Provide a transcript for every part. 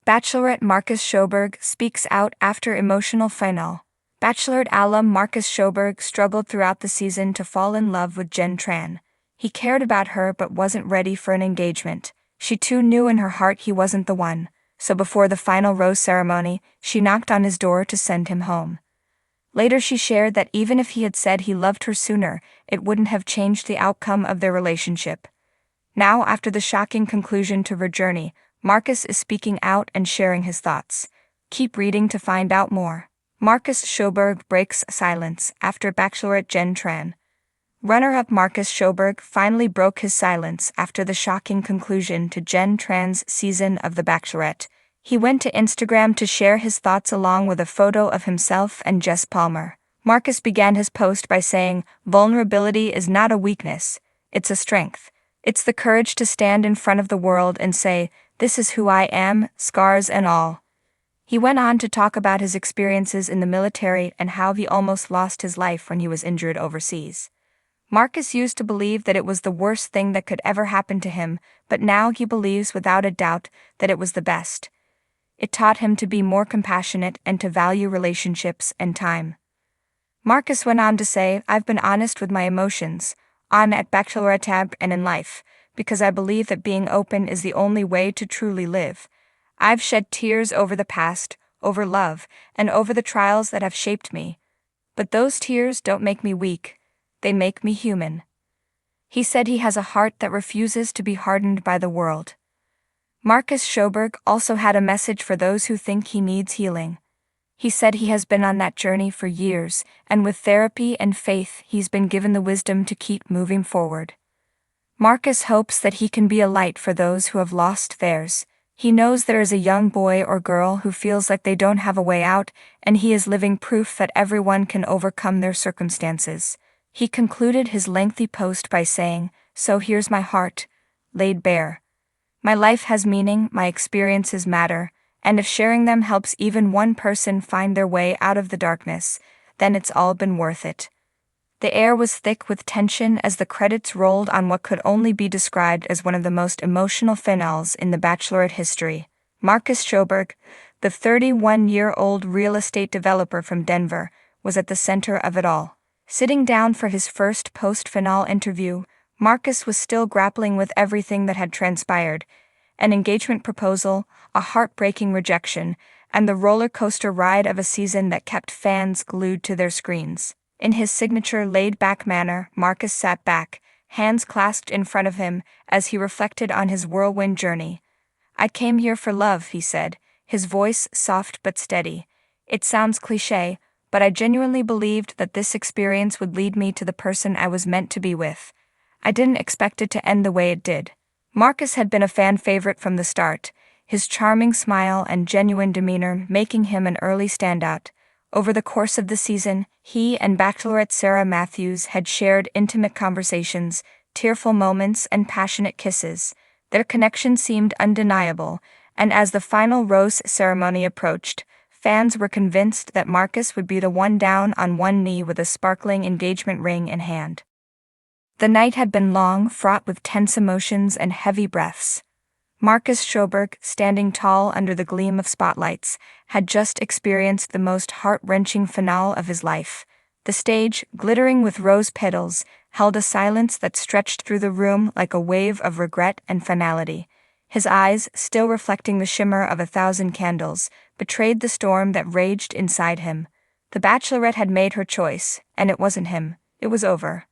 Bachelorette Marcus Shoberg speaks out after emotional finale. Bachelorette alum Marcus Shoberg struggled throughout the season to fall in love with Jen Tran. He cared about her but wasn't ready for an engagement. She too knew in her heart he wasn't the one, so before the final rose ceremony, she knocked on his door to send him home. Later she shared that even if he had said he loved her sooner, it wouldn't have changed the outcome of their relationship. Now, after the shocking conclusion to her journey, Marcus is speaking out and sharing his thoughts. Keep reading to find out more. Marcus Shoberg breaks silence after Bachelorette Jen Tran. Runner-up Marcus Shoberg finally broke his silence after the shocking conclusion to Jen Tran's season of The Bachelorette. He went to Instagram to share his thoughts along with a photo of himself and Jess Palmer. Marcus began his post by saying, "Vulnerability is not a weakness, it's a strength. It's the courage to stand in front of the world and say, 'This is who I am, scars and all.'" He went on to talk about his experiences in the military and how he almost lost his life when he was injured overseas. Marcus used to believe that it was the worst thing that could ever happen to him, but now he believes without a doubt that it was the best. It taught him to be more compassionate and to value relationships and time. Marcus went on to say, "I've been honest with my emotions, on at Bachelorette tab and in life, because I believe that being open is the only way to truly live. I've shed tears over the past, over love, and over the trials that have shaped me. But those tears don't make me weak, they make me human." He said he has a heart that refuses to be hardened by the world. Marcus Shoberg also had a message for those who think he needs healing. He said he has been on that journey for years, and with therapy and faith he's been given the wisdom to keep moving forward. Marcus hopes that he can be a light for those who have lost theirs. He knows there is a young boy or girl who feels like they don't have a way out, and he is living proof that everyone can overcome their circumstances. He concluded his lengthy post by saying, "So here's my heart, laid bare. My life has meaning, my experiences matter, and if sharing them helps even one person find their way out of the darkness, then it's all been worth it." The air was thick with tension as the credits rolled on what could only be described as one of the most emotional finales in the Bachelorette history. Marcus Shoberg, the 31-year-old real estate developer from Denver, was at the center of it all. Sitting down for his first post-finale interview, Marcus was still grappling with everything that had transpired: an engagement proposal, a heartbreaking rejection, and the roller coaster ride of a season that kept fans glued to their screens. In his signature laid-back manner, Marcus sat back, hands clasped in front of him, as he reflected on his whirlwind journey. "I came here for love," he said, his voice soft but steady. "It sounds cliché, but I genuinely believed that this experience would lead me to the person I was meant to be with. I didn't expect it to end the way it did." Marcus had been a fan favorite from the start, his charming smile and genuine demeanor making him an early standout. Over the course of the season, he and Bachelorette Sarah Matthews had shared intimate conversations, tearful moments, and passionate kisses. Their connection seemed undeniable, and as the final rose ceremony approached, fans were convinced that Marcus would be the one down on one knee with a sparkling engagement ring in hand. The night had been long, fraught with tense emotions and heavy breaths. Marcus Shoberg, standing tall under the gleam of spotlights, had just experienced the most heart-wrenching finale of his life. The stage, glittering with rose petals, held a silence that stretched through the room like a wave of regret and finality. His eyes, still reflecting the shimmer of 1,000 candles, betrayed the storm that raged inside him. The Bachelorette had made her choice, and it wasn't him. It was over.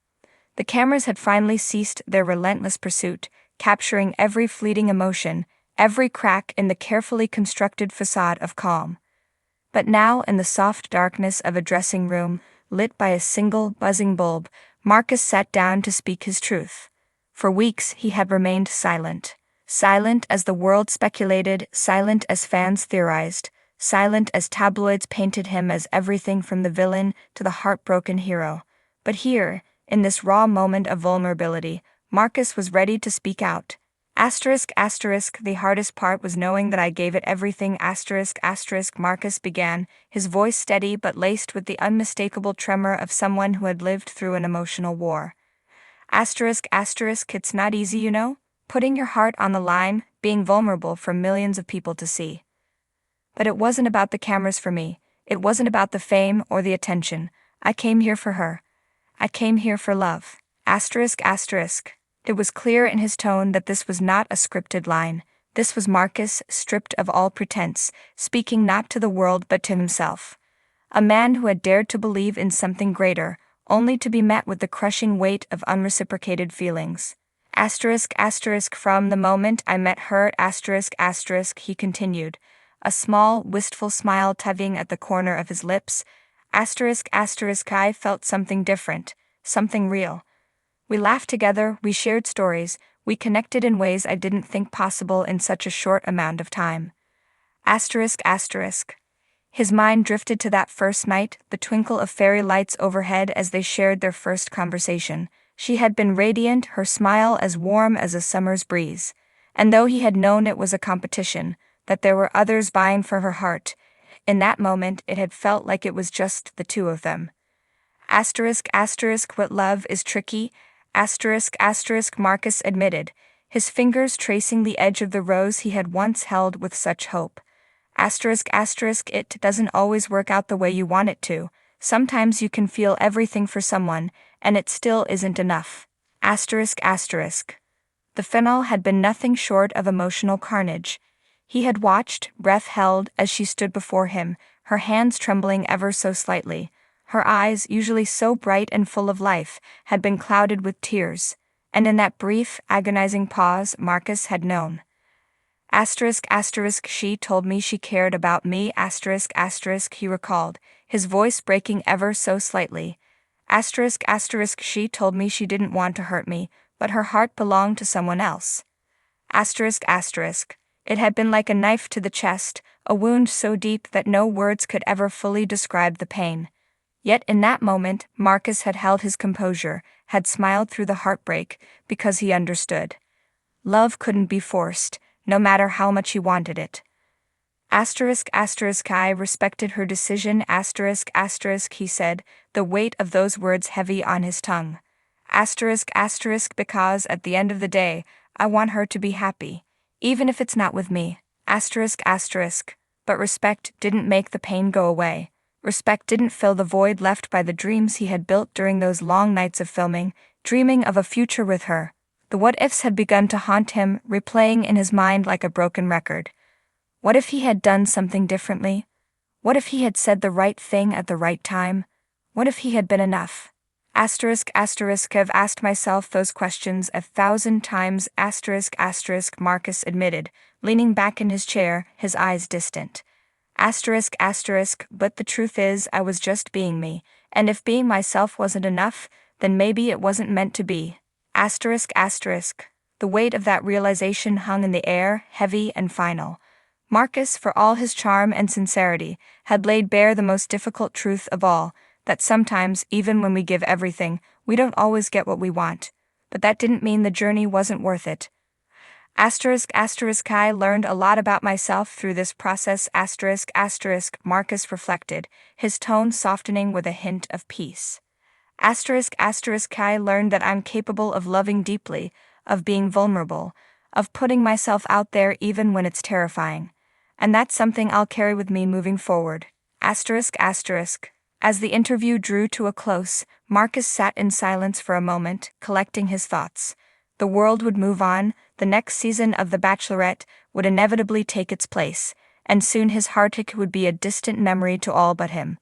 The cameras had finally ceased their relentless pursuit, capturing every fleeting emotion, every crack in the carefully constructed facade of calm. But now, in the soft darkness of a dressing room, lit by a single buzzing bulb, Marcus sat down to speak his truth. For weeks he had remained silent. Silent as the world speculated, silent as fans theorized, silent as tabloids painted him as everything from the villain to the heartbroken hero. But here, in this raw moment of vulnerability, Marcus was ready to speak out. The hardest part was knowing that I gave it everything, Marcus began, his voice steady but laced with the unmistakable tremor of someone who had lived through an emotional war. It's not easy, putting your heart on the line, being vulnerable for millions of people to see. But it wasn't about the cameras for me. It wasn't about the fame or the attention. I came here for her. I came here for love. Asterisk asterisk. It was clear in his tone that this was not a scripted line. This was Marcus, stripped of all pretense, speaking not to the world but to himself. A man who had dared to believe in something greater, only to be met with the crushing weight of unreciprocated feelings. Asterisk asterisk. From the moment I met her, asterisk asterisk, he continued, a small, wistful smile tugging at the corner of his lips. Asterisk asterisk. I felt something different, something real. We laughed together, we shared stories, we connected in ways I didn't think possible in such a short amount of time. Asterisk asterisk. His mind drifted to that first night, the twinkle of fairy lights overhead as they shared their first conversation. She had been radiant, her smile as warm as a summer's breeze. And though he had known it was a competition, that there were others vying for her heart, in that moment it had felt like it was just the two of them. Asterisk asterisk. What love is tricky. Asterisk asterisk. Marcus admitted, his fingers tracing the edge of the rose he had once held with such hope. Asterisk asterisk. It doesn't always work out the way you want it to. Sometimes you can feel everything for someone, and it still isn't enough. Asterisk asterisk. The finale had been nothing short of emotional carnage. He had watched, breath held, as she stood before him, her hands trembling ever so slightly. Her eyes, usually so bright and full of life, had been clouded with tears, and in that brief, agonizing pause Marcus had known. Asterisk asterisk. She told me she cared about me. Asterisk asterisk. He recalled, his voice breaking ever so slightly. Asterisk asterisk. She told me she didn't want to hurt me, but her heart belonged to someone else. Asterisk asterisk. It had been like a knife to the chest, a wound so deep that no words could ever fully describe the pain. Yet in that moment, Marcus had held his composure, had smiled through the heartbreak, because he understood. Love couldn't be forced, no matter how much he wanted it. Asterisk asterisk. I respected her decision. Asterisk asterisk. He said, the weight of those words heavy on his tongue. Asterisk asterisk. Because at the end of the day, I want her to be happy, even if it's not with me. Asterisk asterisk. But respect didn't make the pain go away. Respect didn't fill the void left by the dreams he had built during those long nights of filming, dreaming of a future with her. The what-ifs had begun to haunt him, replaying in his mind like a broken record. What if he had done something differently? What if he had said the right thing at the right time? What if he had been enough? Asterisk asterisk. I've asked myself those questions 1,000 times. Asterisk asterisk. Marcus admitted, leaning back in his chair, his eyes distant. Asterisk asterisk. But the truth is, I was just being me, and if being myself wasn't enough, then maybe it wasn't meant to be. Asterisk asterisk. The weight of that realization hung in the air, heavy and final. Marcus, for all his charm and sincerity, had laid bare the most difficult truth of all, that sometimes, even when we give everything, we don't always get what we want. But that didn't mean the journey wasn't worth it. Asterisk asterisk. I learned a lot about myself through this process. Asterisk asterisk. Marcus reflected, his tone softening with a hint of peace. Asterisk asterisk. I learned that I'm capable of loving deeply, of being vulnerable, of putting myself out there even when it's terrifying. And that's something I'll carry with me moving forward. Asterisk asterisk. As the interview drew to a close, Marcus sat in silence for a moment, collecting his thoughts. The world would move on, the next season of The Bachelorette would inevitably take its place, and soon his heartache would be a distant memory to all but him.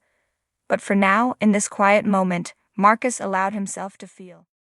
But for now, in this quiet moment, Marcus allowed himself to feel.